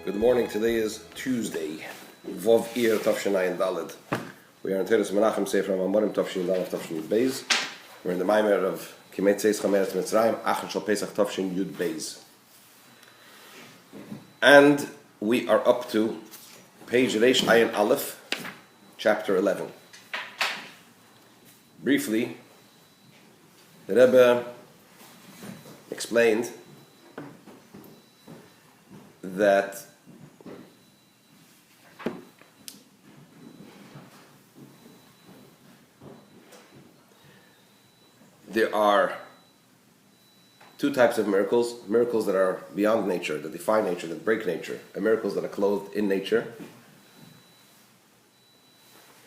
Good morning. Today is Tuesday, Vov Ir Tavshinayin Daled. We are in Teres Menachem Sefer Mamar Tavshin Daled Tavshin Yud Beis. We're in the Mamar of Kimei Tzeischo Meretz Mitzrayim Achon Shal Pesach Tavshin Yud Beis, and we are up to page Reish Ayin Aleph, chapter 11. Briefly, the Rebbe explained that there are two types of miracles: miracles that are beyond nature, that defy nature, that break nature, and miracles that are clothed in nature.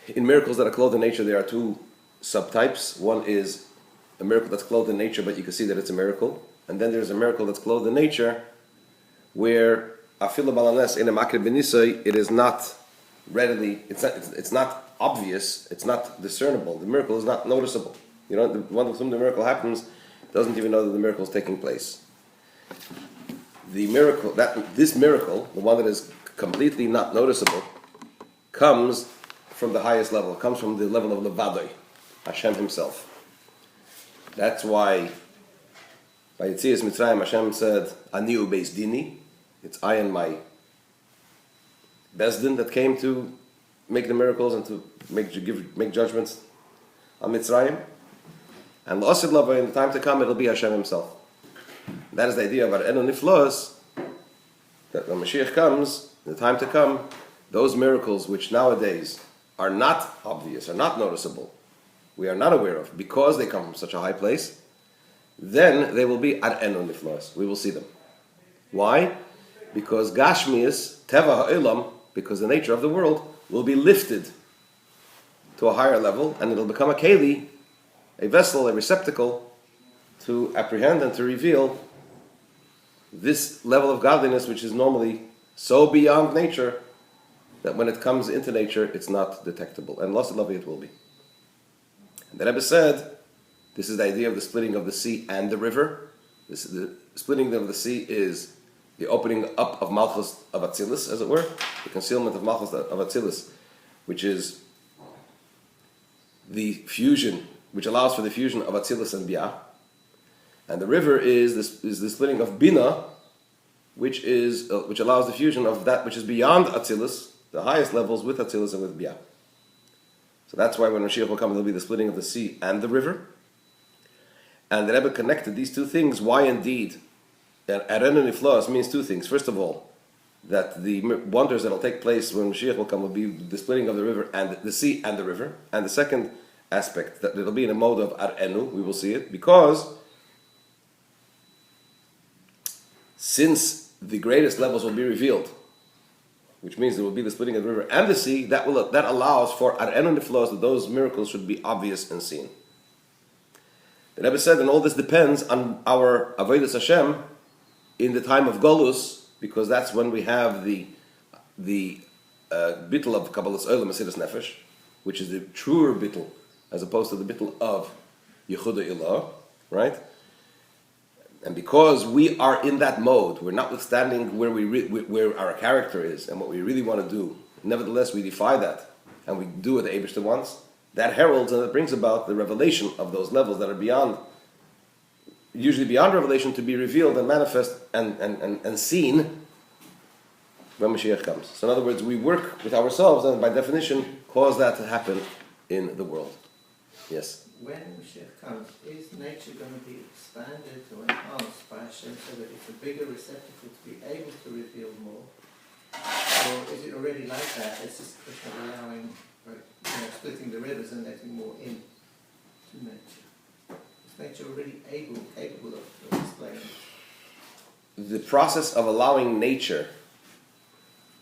In miracles that are clothed in nature, there are two subtypes. One is a miracle that's clothed in nature, but you can see that it's a miracle. And then there's a miracle that's clothed in nature, where afilu balanes in a makir b'nisai, it is not readily, it's not obvious, it's not discernible. The miracle is not noticeable. You know, the one with whom the miracle happens doesn't even know that the miracle is taking place. This miracle, the one that is completely not noticeable, comes from the highest level. It comes from the level of Levadoi, Hashem Himself. That's why by Yetzias Mitzrayim, Hashem said, "Ani ubeis dini." It's I and my Bezdin that came to make the miracles and to make judgments on Mitzrayim. And l'osid lava, in the time to come, it'll be Hashem Himself. That is the idea of Ar'enu Niflos, that when Mashiach comes, in the time to come, those miracles which nowadays are not obvious, are not noticeable, we are not aware of, because they come from such a high place, then they will be Ar'enu Niflos. We will see them. Why? Because Gashmias, Teva Ha'olam, because the nature of the world will be lifted to a higher level, and it'll become a keli, a vessel, a receptacle, to apprehend and to reveal this level of godliness, which is normally so beyond nature that when it comes into nature, it's not detectable. And lost love it will be. And the Rebbe said, this is the idea of the splitting of the sea and the river. The splitting of the sea is the opening up of Malchus of Atzilus, as it were, the concealment of Malchus of Atzilus, which is the fusion, which allows for the fusion of Atzilus and Bia. And the river is the splitting of Bina, which allows the fusion of that which is beyond Atzilus, the highest levels, with Atzilus and with Bia. So that's why when Mashiach will come, there'll be the splitting of the sea and the river. And the Rebbe connected these two things. Why indeed? Ar'enu Niflos means two things. First of all, that the wonders that will take place when Mashiach will come will be the splitting of the river and the sea and the river. And the second aspect, that it'll be in a mode of Ar'enu, we will see it, because since the greatest levels will be revealed, which means there will be the splitting of the river and the sea, that allows for Ar'enu Niflos, that those miracles should be obvious and seen. The Rebbe said, and all this depends on our Avodas Hashem in the time of Golus, because that's when we have the bittul of Kabbalas Olam Mesiras Nefesh, which is the truer bittul, as opposed to the bittul of Yehuda Ilah, right? And because we are in that mode, we're notwithstanding where our character is and what we really want to do, nevertheless we defy that, and we do what the Eibishter wants. That heralds and it brings about the revelation of those levels that are usually beyond revelation, to be revealed and manifest and seen when Mashiach comes. So in other words, we work with ourselves and by definition cause that to happen in the world. Yes? When Mashiach comes, is nature going to be expanded or enhanced by Hashem so that it's a bigger receptacle to be able to reveal more? Or is it already like that? It's just a question of allowing, splitting the rivers and letting more in to nature. Is nature already capable of displaying? The process of allowing nature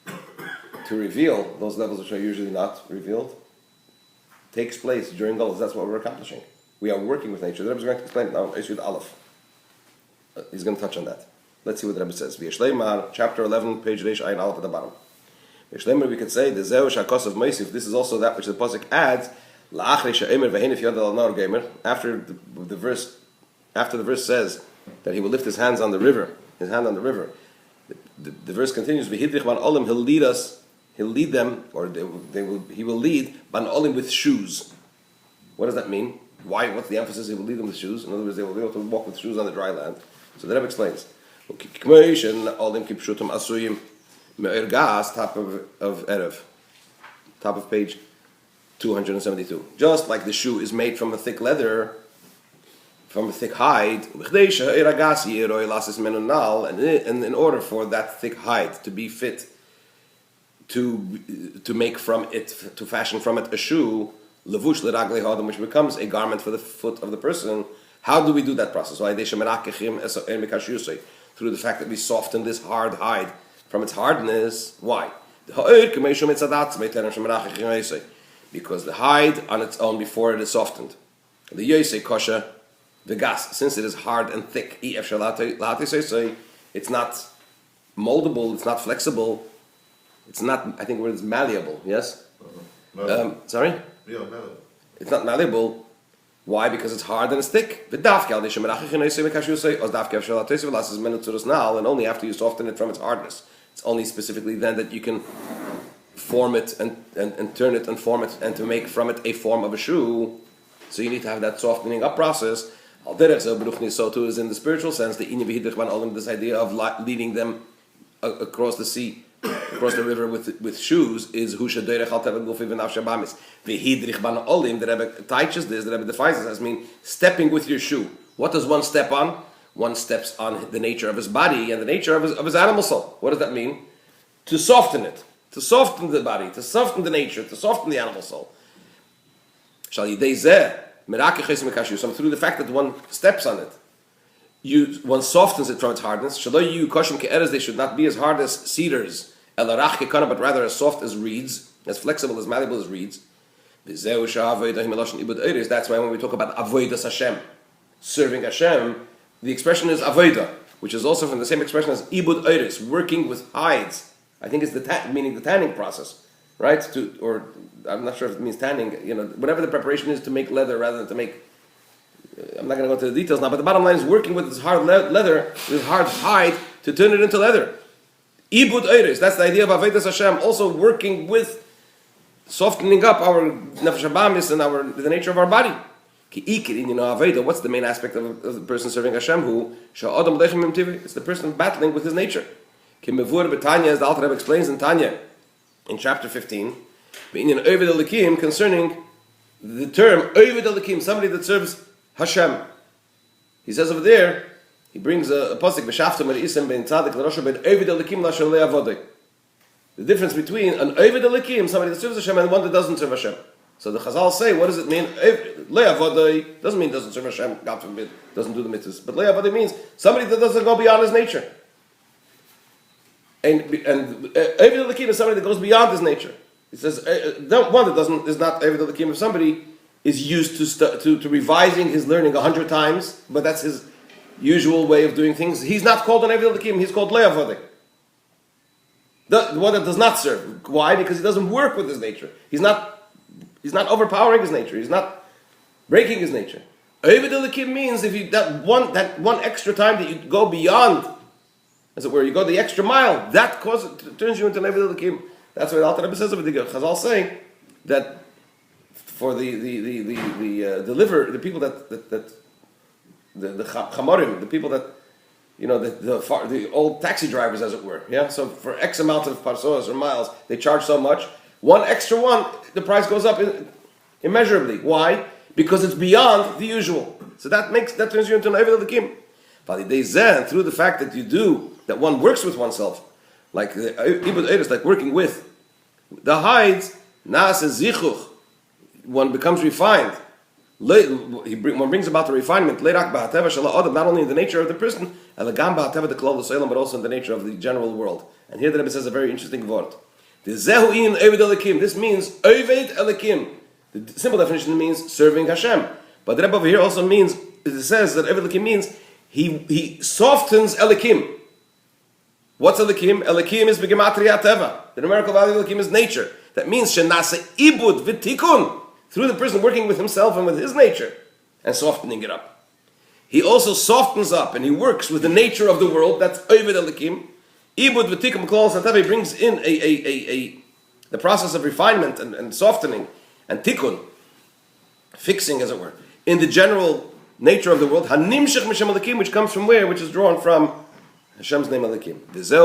to reveal those levels which are usually not revealed takes place during Golus. That's what we're accomplishing. We are working with nature. The Rebbe is going to explain it now in Yud Aleph. He's going to touch on that. Let's see what the Rebbe says. V'yeshleimar, chapter 11, page Reish Ayin Aleph at the bottom. V'yeshleimar, we could say, the Zeu Shakos of Meisif, this is also that which the Pasuk adds, La'achrei she'emer v'henif yad al nar gemer, after the verse says that he will lift his hand on the river, The verse continues, "V'hidrich ban olim," he'll lead us, he'll lead them, or he will lead ban olim with shoes. What does that mean? Why? What's the emphasis? He will lead them with shoes. In other words, they will be able to walk with shoes on the dry land. So the Rebbe explains. Top of Erev, top of page 272. Just like the shoe is made from a thick leather, from a thick hide, and in order for that thick hide to be fit to make from it, to fashion from it a shoe, levush l'raglei hadam, which becomes a garment for the foot of the person. How do we do that process? Through the fact that we soften this hard hide from its hardness. Why? Because the hide on its own, before it is softened, the yosei kosher, the gas, since it is hard and thick, it's not moldable, it's not flexible, it's not, I think the word is malleable, yes? Sorry? Yeah, malleable. It's not malleable. Why? Because it's hard and it's thick. And only after you soften it from its hardness. It's only specifically then that you can form it and turn it and form it and to make from it a form of a shoe. So you need to have that softening up process. So too is in the spiritual sense, this idea of leading them across the sea, across the river with shoes, is Husha Deirech Al Teva Gufi V'Naf Shabamis. V'Hidrich Ban Olim, the Rebbe teaches this, the Rebbe defines this as mean stepping with your shoe. What does one step on? One steps on the nature of his body and the nature of his animal soul. What does that mean? To soften it, to soften the body, to soften the nature, to soften the animal soul. Shall Yidei Zeh, Merakech Mekashu, so through the fact that one steps on it, one softens it from its hardness. They should not be as hard as cedars, but rather as soft as reeds, as flexible, as malleable as reeds. That's why when we talk about avodas Hashem, serving Hashem, the expression is avodah, which is also from the same expression as ibud oiris, working with hides. I think it's meaning the tanning process, right? Or I'm not sure if it means tanning. Whatever the preparation is to make leather rather than to make. I'm not going to go into the details now, but the bottom line is working with this hard leather, this hard hide, to turn it into leather. Ibud oiris, that's the idea of avodas Hashem, also working with softening up our nefesh habamis and the nature of our body. What's the main aspect of the person serving Hashem? It's the person battling with his nature. As the Alter Rebbe explains in Tanya, in chapter 15, concerning the term Oved Elikim, somebody that serves Hashem. He says over there, he brings a pasuk, the difference between an Oved Elikim, somebody that serves Hashem, and one that doesn't serve Hashem. So the Chazal say, what does it mean? Le'avodai doesn't mean doesn't serve Hashem, God forbid, doesn't do the mitzvahs. But le'avodai means somebody that doesn't go beyond his nature. And Oved Elikim is somebody that goes beyond his nature. He says one that is not Oved Elikim. If somebody is used to revising his learning 100 times, but that's his usual way of doing things, he's not called an Oved Elikim. He's called le'avodai. The one that does not serve. Why? Because he doesn't work with his nature. He's not overpowering his nature. He's not breaking his nature. Oved Elikim means if you that one extra time that you go beyond, as it were, you go the extra mile, that turns you into an Oved Elikim. That's what Alter Rebbe says over the Chazal saying that for the liver, the people that the chamorim, the people that the old taxi drivers, as it were. Yeah. So for X amount of parsos or miles, they charge so much. One extra one, the price goes up immeasurably. Why? Because it's beyond the usual. So that turns you into an Oved Elikim. Through the fact that one works with oneself, like the ibud oiris, like working with the hides, na'aseh zichuch, one becomes refined. One brings about the refinement, not only in the nature of the person, but also in the nature of the general world. And here the Rebbe says a very interesting word. This means Oved Elikim. The simple definition means serving Hashem. But the Rebbe over here also means, it says that Oved Elikim means he softens Elikim. What's Elikim? Elikim is B'gematria Teva. The numerical value of Elikim is nature. That means Shenase Ibud V'tikun. Through the person working with himself and with his nature and softening it up. He also softens up and he works with the nature of the world. That's Oved Elikim. Ibud v'tikum kol santav, he brings in the process of refinement and softening and tikkun, fixing, as it were, in the general nature of the world. Hanimshech mishem alakim, which comes from where? Which is drawn from Hashem's name alakim. This is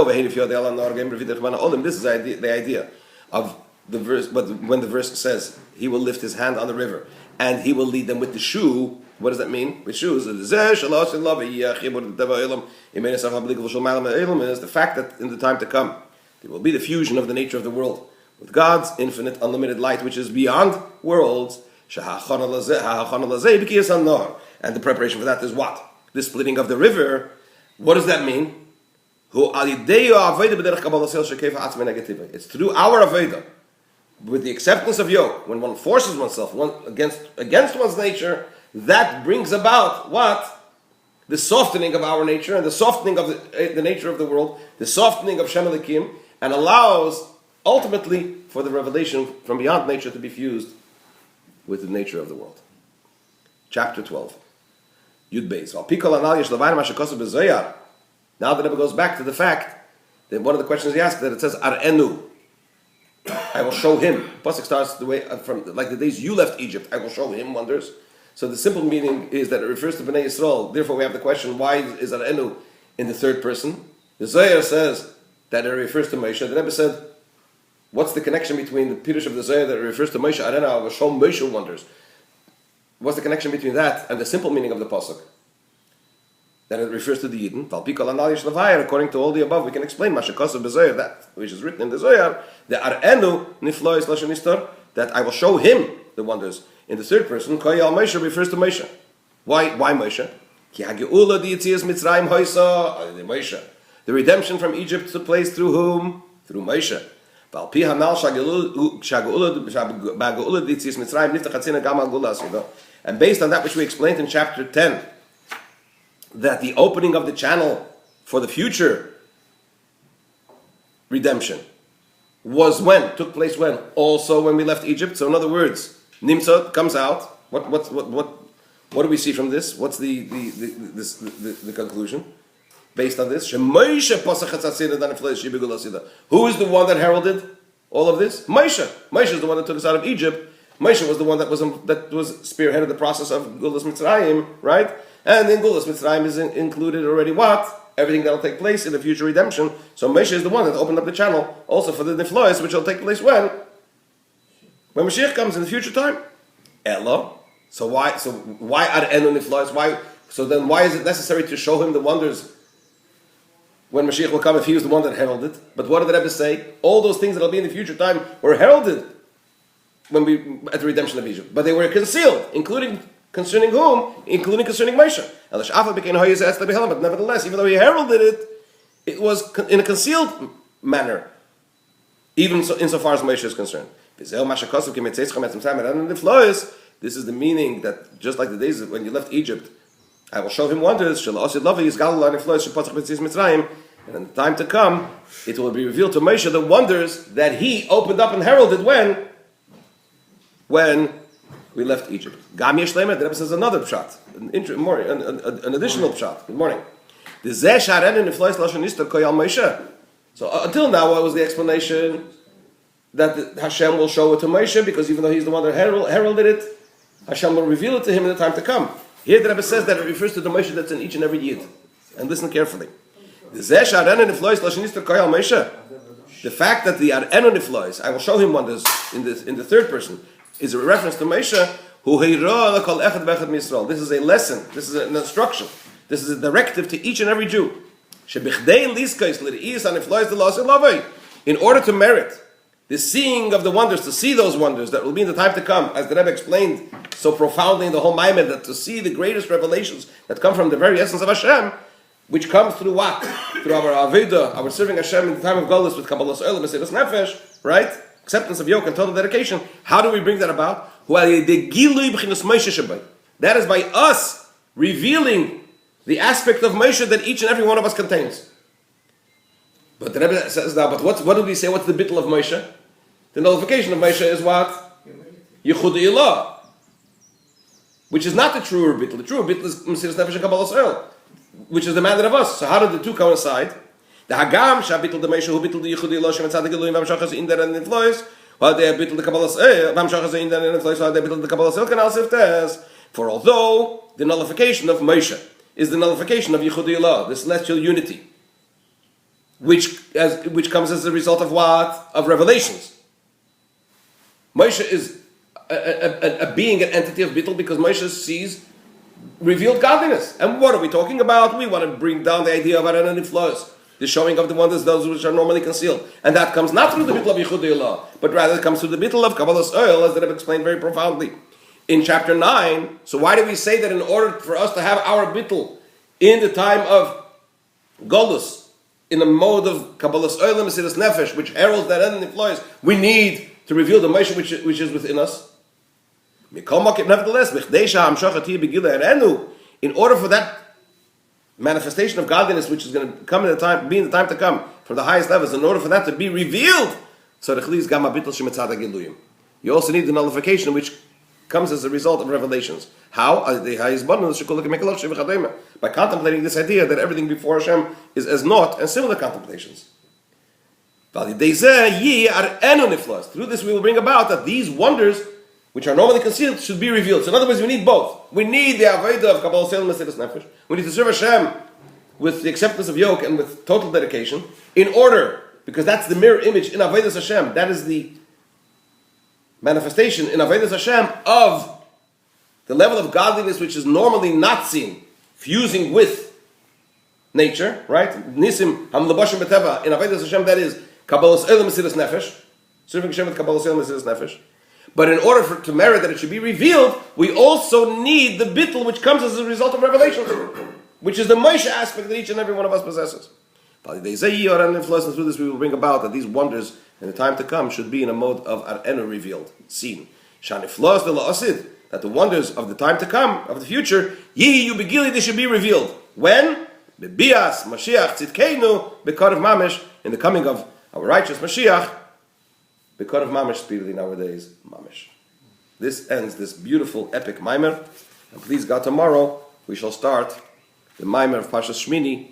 the idea of the verse. But when the verse says he will lift his hand on the river and he will lead them with the shoe, what does that mean? With shoes, is the fact that in the time to come there will be the fusion of the nature of the world with God's infinite, unlimited light, which is beyond worlds. And the preparation for that is what? The splitting of the river. What does that mean? It's through our Aveda, with the acceptance of yoke, when one forces oneself against one's nature, that brings about what? The softening of our nature and the softening of the nature of the world, the softening of Shem Elikim, and allows ultimately for the revelation from beyond nature to be fused with the nature of the world. Chapter 12. Yud Beis. Now the Rebbe goes back to the fact that one of the questions he asked, that it says Ar'enu, I will show him. Pasuk starts the way from like the days you left Egypt, I will show him wonders. So the simple meaning is that it refers to Bnei Yisrael. Therefore we have the question, why is Ar'enu in the third person? The Zohar says that it refers to Moshe. The Rebbe said, what's the connection between the Pirush of the Zohar that it refers to Moshe, Ar'enu, I will show Moshe wonders? What's the connection between that and the simple meaning of the Pasuk? That it refers to the Yidden. According to all the above, we can explain that which is written in the Zohar, the Ar'enu niflois lashon nistar, that I will show him the wonders. In the third person, Koyal Moshe refers to Moshe. Why Moshe? The redemption from Egypt took place through whom? Through Moshe. And based on that which we explained in chapter 10, that the opening of the channel for the future redemption took place when? Also when we left Egypt. So in other words, Nimsa comes out. What do we see from this? What's the conclusion based on this? Who is the one that heralded all of this? Moshe. Moshe is the one that took us out of Egypt. Moshe was the one that was spearheaded the process of Gulas Mitzrayim, right? And in Gulas Mitzrayim is included already what? Everything that will take place in the future redemption. So Moshe is the one that opened up the channel also for the Niflois, which will take place when? When Mashiach comes in the future time. Ella. So why Ar'enu Niflois? Why? So then why is it necessary to show him the wonders when Mashiach will come if he was the one that heralded? But what did the Rebbe say? All those things that will be in the future time were heralded at the redemption of Egypt. But they were concealed, including concerning whom? Including concerning Moshe. But nevertheless, even though he heralded it, it was in a concealed manner, even so, insofar as Moshe is concerned. This is the meaning that just like the days when you left Egypt, I will show him wonders, and in the time to come, it will be revealed to Moshe the wonders that he opened up and heralded when we left Egypt. Gam yesh leimer, the Rebbe says another pshat, an additional pshat. Good morning. So until now, what was the explanation? That Hashem will show it to Moshe, because even though he's the one that heralded it, Hashem will reveal it to him in the time to come. Here the Rebbe says that it refers to the Moshe that's in each and every Yid. And listen carefully. The fact that the Ar'enu Niflois, I will show him wonders in the third person, is a reference to Moshe, this is a lesson, this is an instruction, this is a directive to each and every Jew. In order to merit the seeing of the wonders, to see those wonders that will be in the time to come, as the Rebbe explained so profoundly in the whole Maimed, that to see the greatest revelations that come from the very essence of Hashem, which comes through what? Through our Aveda, our serving Hashem in the time of Golus with Kabbalas Olam, Mesiras Nefesh, right? Acceptance of yoke and total dedication. How do we bring that about? That is by us revealing the aspect of Moshe that each and every one of us contains. But the Rebbe says now, but what do we say? What's the bittul of Moshe? The nullification of Moshe is what? Yichud Ilah. Which is not the truer bittul. The truer bittul is Mesiras Nefesh and Kabbalas Olam, which is demanded of us. So how do the two coincide? The Hagam shabitul the Moshe who bitul the Yichudi Eloshim and Tzadik Elohim v'Hamshachas in der and Niflois, while they bitul the Kabbalas v'Hamshachas in der and Niflois, while they bitul the Kabbalas Elkan al Siftes. For although the nullification of Moshe is the nullification of Yichudi Elah, the celestial unity, which comes as a result of what? Of revelations. Moshe is a being, an entity of Bittul, because Moshe sees revealed godliness. And what are we talking about? We want to bring down the idea of Arana Niflois, the showing of the wonders, those which are normally concealed. And that comes not through the Bittul of Yichudi Elah, but rather it comes through the Bittul of Kabbalas Oil, as that I've explained very profoundly in chapter 9. So why do we say that in order for us to have our Bittul in the time of Golus, in the mode of Kabbalas Oil and Mesiras Nefesh, which heralds that end Niflois, we need to reveal the Moshe which is within us? Nevertheless, in order for that manifestation of godliness, which is going to come in the time, be in the time to come, from the highest levels, in order for that to be revealed, so you also need the nullification which comes as a result of revelations. How? By contemplating this idea that everything before Hashem is as naught, and similar contemplations. Through this we will bring about that these wonders, which are normally concealed, should be revealed. So in other words, we need both. We need the Avodah of Kabbalah Sel Mesiras Nefesh. We need to serve Hashem with the acceptance of yoke and with total dedication, in order, because that's the mirror image in Avodah Hashem. That is the manifestation in Avodah Hashem of the level of godliness which is normally not seen, fusing with nature, right? Nisim Hamlabashim B'Teva in Avodah Hashem, that is Kabbalah Sel Mesiras Nefesh, serving Hashem with Kabbalah Sel Mesiras Nefesh. But in order to merit that it should be revealed, we also need the bittul which comes as a result of revelation, which is the Moshe aspect that each and every one of us possesses. And through this we will bring about that these wonders in the time to come should be in a mode of ar'enu, revealed, seen. That the wonders of the time to come, of the future, they should be revealed. When? Bebias, Mashiach, Tzidkeinu, Bekar of Mamish, in the coming of our righteous Mashiach, Bekar of Mamish, speedily nowadays, Mamish. This ends this beautiful, epic Maimer. And please God, tomorrow we shall start the Maimer of Pashas Shmini.